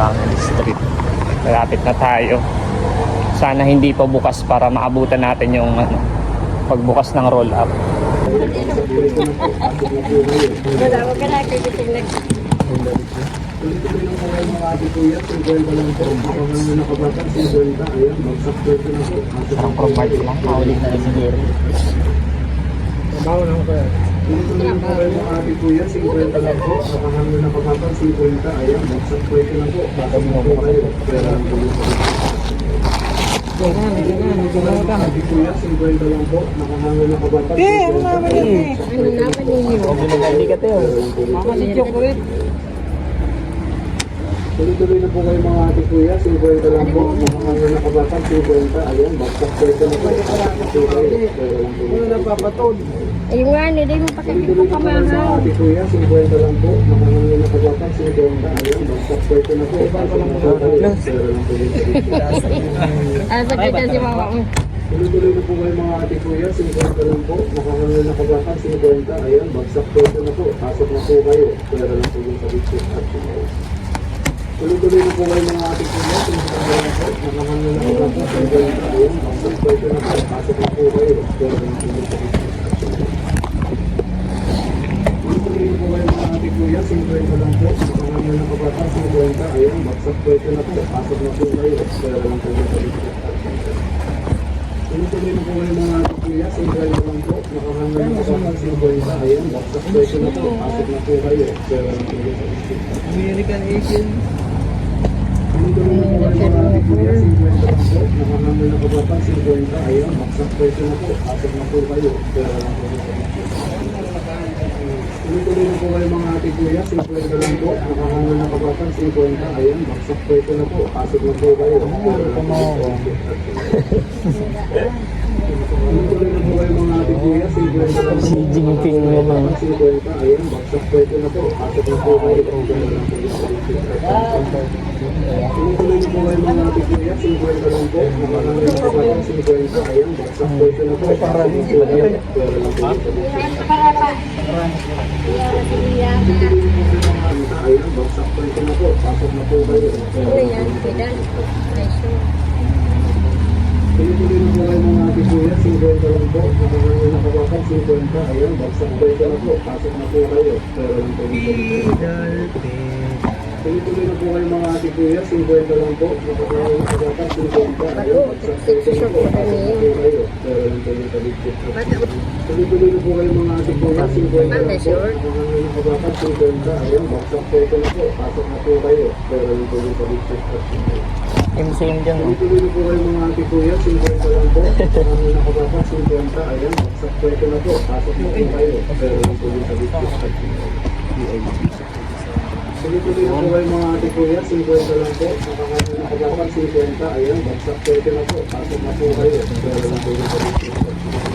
Bangin Street. Malapit na tayo. Sana hindi pa bukas para maabutan natin yung pagbukas ng roll up. Wala mo ka na kikitig. Parang provide lang. Kaulit na rin si Jerry. Trabaho na ako kaya. Dito na po kayo mga ate kuya, 50 lang po. Nakahangin na kapatang 50. Ayan, magsang pwede na po. Bakit na po kayo? Pera lang po yung ate kuya, 50 lang po. Nakahangin na kapatang 50. Ano naman yun? Hindi ka tayo. Makasidyo ko rin. Tuloy-tuloy na po kayo mga ate kuya, 50 lang po. Nakahangin na kapatang 50. Ayan, magsang pwede na po. Pera lang po yung napapatod. Ayun nga, hindi mo pakikita Tuloy-tuloy na po kayo mga ate kuya, 50 lang po. Nakahangin na kapatang 50. Ayan, magsang pwede na po. Pera lang po yung sa kita si mama mo. Tuloy-tuloy na po kayo mga ate kuya, 50 lang po. Nakahangin na kabakang 50. Ayan, bagsak pwede na po. Pasok na po kayo. Pera lang po yung sabit-sit at tumaw. Tuloy-tuloy na po kayo mga ate kuya, 50 lang po. Nakahangin na kabakang 50. Ayan, bagsak pwede na po. Pasok na po kayo. Pera lang po yung sabit-sit at tumaw. Tuloy-tuloy na po kayo mga ate kuya, 50 lang po. Nakahangin na kabakang 50. Ayan, bagsak pwede na po. Pasok na po kayo. Pera lang po yung sabit-sit at tumaw. Tuloy-tuloy na po kayo mga ate kuya, 50 lang po. Nakahangin na kapatang 50. Ayan, bagsak pwede na po. Pasok na po kayo. Pera lang po yung sabit-sit at tumaw. American Asian. Tuloy-tuloy na po kayo mga ate kuya, 50 lang po. Nakahangin na kapatang 50. Ayan, bagsak pwede na po. Pasok na po kayo. Pera lang po yung sabit-sit at tumaw. Tuloy-tuloy na po kayo mga ate kuya, 50 lang po. Nakahangin na kapatang 50. Ayan, bagsak pwede na po. Pasok na po kayo. Pera lang po yung sabit-sit at tumaw. Tuloy-tuloy na po kayo mga ate kuya, 50 lang po. Si Jinping naman. 50. Ayan, bagsak pwede na po. Pasok na po kayo. Pera lang po yung sabit-sit at tumaw. Tuloy-tuloy na po kayo mga ate kuya, 50 lang po. Nakahangin na kapatang 50. Ayan, bagsak pwede na po. Pasok na po kayo. Pera lang po yung sabit-sit at tumaw. Ayan, bagsak pwede na po. Pasok na po kayo. Ano yan? Pidan. Presyo. Tuloy-tuloy na po kayo mga ate kuya, 50 lang po. Nakahangin na kapatang 50. Ayan, bagsak pwede na po. Pasok na po kayo. Pera lang po yung sabit-sit. Tuloy-tuloy na po kayo mga ate kuya, 50 lang po. Nakahangin na kapatang 50. Ayan, bagsak pwede na po. Pasok na po kayo. Pera lang po yung sabit-sit at tumaw. Tuloy-tuloy na po kayo mga ate kuya, 50 lang po. Nakahangin na kapatang 50. Ayan, bagsak pwede na po. Pasok na po kayo. Pera lang po yung sabit-sit at tumaw. MCM dyan. Tuloy-tuloy na po kayo mga ate kuya, 50 lang po. Nakahangin na kapatang 50. Ayan, bagsak pwede na po. Pasok na po kayo. Pera lang po yung sabit-sit at tumaw. Tuloy-tuloy na po kayo mga ate kuya, 50 lang po. Nakahangin na kapatang 50. Ayan, bagsak pwede na po. Pasok na po kayo. Pera lang po yung sabit-sit at tumaw.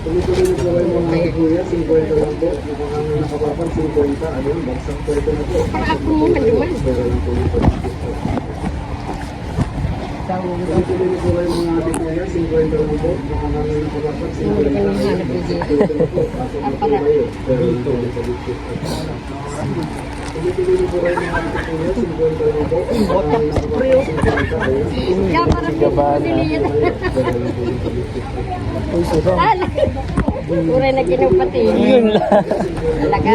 Tuloy-tuloy na po kayo mga ate kuya, 50 lang po. Nakahangin na kapatang 50. Ayan, bagsak pwede na po. Pasok na po kayo. Pera lang po yung sabit-sit at tumaw. Tuloy-tuloy na po kayo mga ate kuya, 50 lang po. Nakahangin na kapatang 50. Ayan, bagsak pwede na po. Pasok na po kayo. Pera lang po yung sabit-sit at tumaw. Tuloy-tuloy na po kayo mga ate kuya, 50 lang po. Nakahangin na kapatang 50. Ayan, Kaya parang piniliit. pera lang po yung sabit-sit at tumaw. Uray na kinupati. Yun lang. Talaga.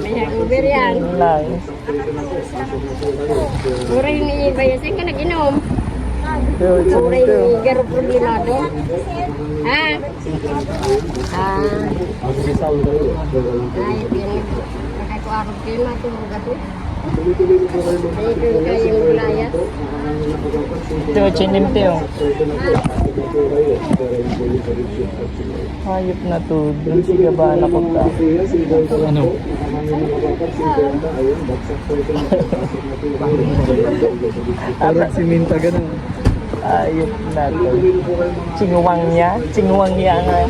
May hangover yan. Yun lang. Uray ni Bayasin ka nag-inom. Pero, Uray ni Garo Problemado. Ha? Ah. Ay, yan. Nakakaarap kayo na ito. Tuloy-tuloy na po kayo mga ate Ay, kuya, kayong 50 lang bulayas. po. Nakahangin na kapatang 50. Ito, chinim Teo. Pwede na po. Pasok na po kayo. Pera lang po yung sabit-sit at tumaw. Hayop na to. Doon si Gabana ko ta. Ano? Parang siminta ganun. Hayop na to. Chingwang niya nga.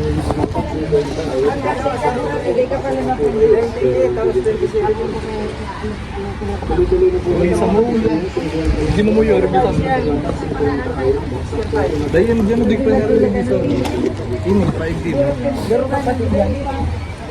Isa mo. Hindi mo mo yun, rebitas. Dahil yan dyan, hindi pa nga rebitas. Ini, paigdim.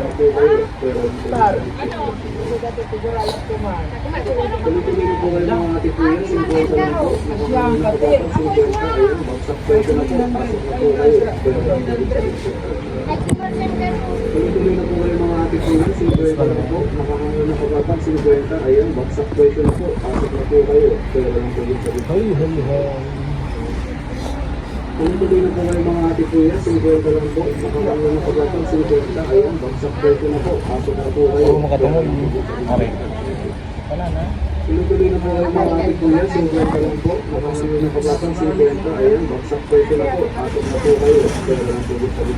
na po kayo. Pero tuloy-tuloy na po kayo mga ate kuya. 50 na po. Nakahangan na kapatang 50. Ayun, bagsak presyo na po. Pasok na po kayo. Pero tuloy-tuloy na po kayo mga ate kuya. 50 na po. Nakahangan na kapatang 50. Ayun, bagsak presyo na po. Pasok na po kayo. Pero lang po yung sabi. Tuloy-tuloy na po kayo mga ate kuya. 50 lang po. Nakahangan na kapatang 50. Ayun, bagsak presyo na po. Pasok na po kayo. Tuloy-tuloy na po kayo mga ate kuya. 50 lang po. Nakahangan na kapatang 50. Ayun, bagsak presyo na po. Pasok na po kayo. Pero lang po yung sabi.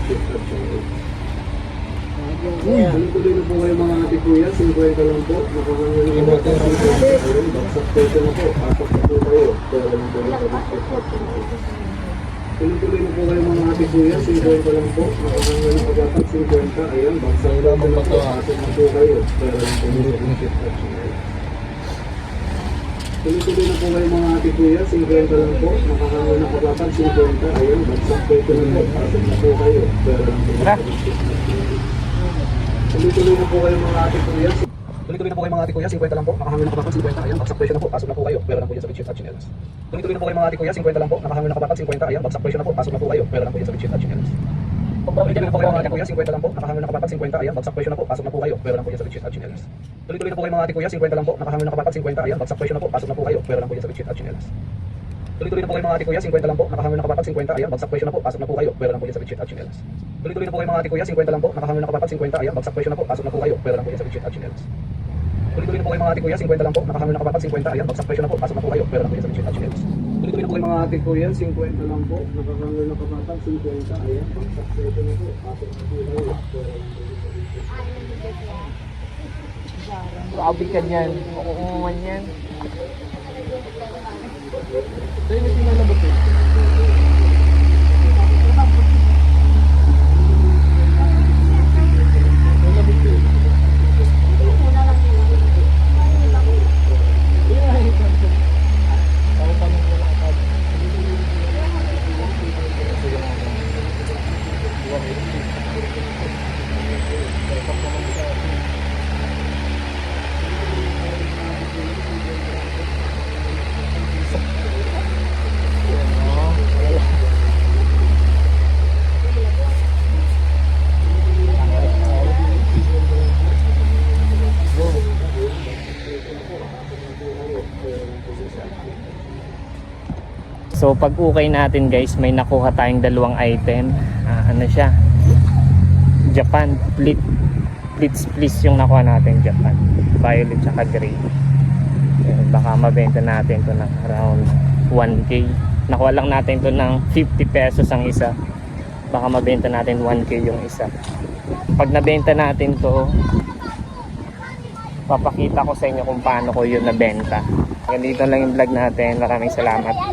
Tuloy-tuloy na po kayo mga ate kuya, 50 lang po. Nakahangan na po tayo 50. Ayun, bagsak presyo na po. Pasok na po kayo. Pero lang po yung tuloy-tuloy na po kayo mga ate kuya, 50 lang po. Nakahangan na po tayo 50. Ayun, bagsak presyo na po. Pasok na po kayo. Pero lang po yung tuloy-tuloy na po kayo mga ate kuya, 50 lang po. Nakahangan na po tayo 50. Ayun, bagsak presyo na po. Pasok na po kayo. Pero lang po tuloy-tuloy na po kayo mga ate kuya. Tuloy-tuloy na po kayo mga ate kuya, 50 lang po. Nakahangan na kapatid 50. Ayan, bagsak presyo na po. Pasok na po kayo. Pero lang po yan sa bedsheet at chinelas. Tuloy-tuloy na po kayo mga ate kuya, 50 lang po. Nakahangan na kapatid 50. Ayan, bagsak presyo na po. Pasok na po kayo. Pero lang po yan sa bedsheet at chinelas. Tuloy-tuloy na po kayo mga ate kuya, 50 lang po. Nakahangan na kapatid 50. Ayan, bagsak presyo na po. Pasok na po kayo. Pero lang po yan sa bedsheet at chinelas. Tuloy-tuloy na po kayo mga ate kuya, 50 lang po. Nakahangan na kapatid 50. Ayan, bagsak presyo na po. Pasok na po kayo. Pero lang po yan sa bedsheet at chinelas. Tuloy-tuloy na po kayo mga ate kuya, 50 lang po. Nakahangan na kapatid 50. Ayan, bagsak presyo na po. Pasok na po kayo. Pero lang po yan sa bedsheet at chinelas. Tuloy-tuloy na po kayo mga ate kuya, 50 lang po. Nakahangan na kapatid 50. Ayan, bagsak presyo na po. Pasok na po kayo. Pero lang po yan sa bedsheet at chinelas. Tuloy-tuloy na po kayo mga ate kuya, 50 lang po. Nakahangan na kapatid 50. Ayan, bagsak presyo na po. Pasok na po kayo. Pero lang po yan sa bedsheet at chinelas. Tuloy-tuloy na po kayo mga ate kuya, 50 lang po. Nakahangan na kapatid 50. Ayan, bagsak presyo na po. Pasok na po kayo. Pero lang po yan sa bedsheet. Grabe ka niyan. Umuman yan. So pag ukay natin guys, may nakuha tayong dalawang item. Ano siya? Japan Blitz please yung nakuha natin, Japan violet tsaka gray. Baka mabenta natin to ng around 1k. Nakuha lang natin to ng 50 pesos ang isa. Baka mabenta natin 1k yung isa. Pag nabenta natin to, papakita ko sa inyo kung paano ko yun nabenta. Ganito lang yung vlog natin. Maraming salamat.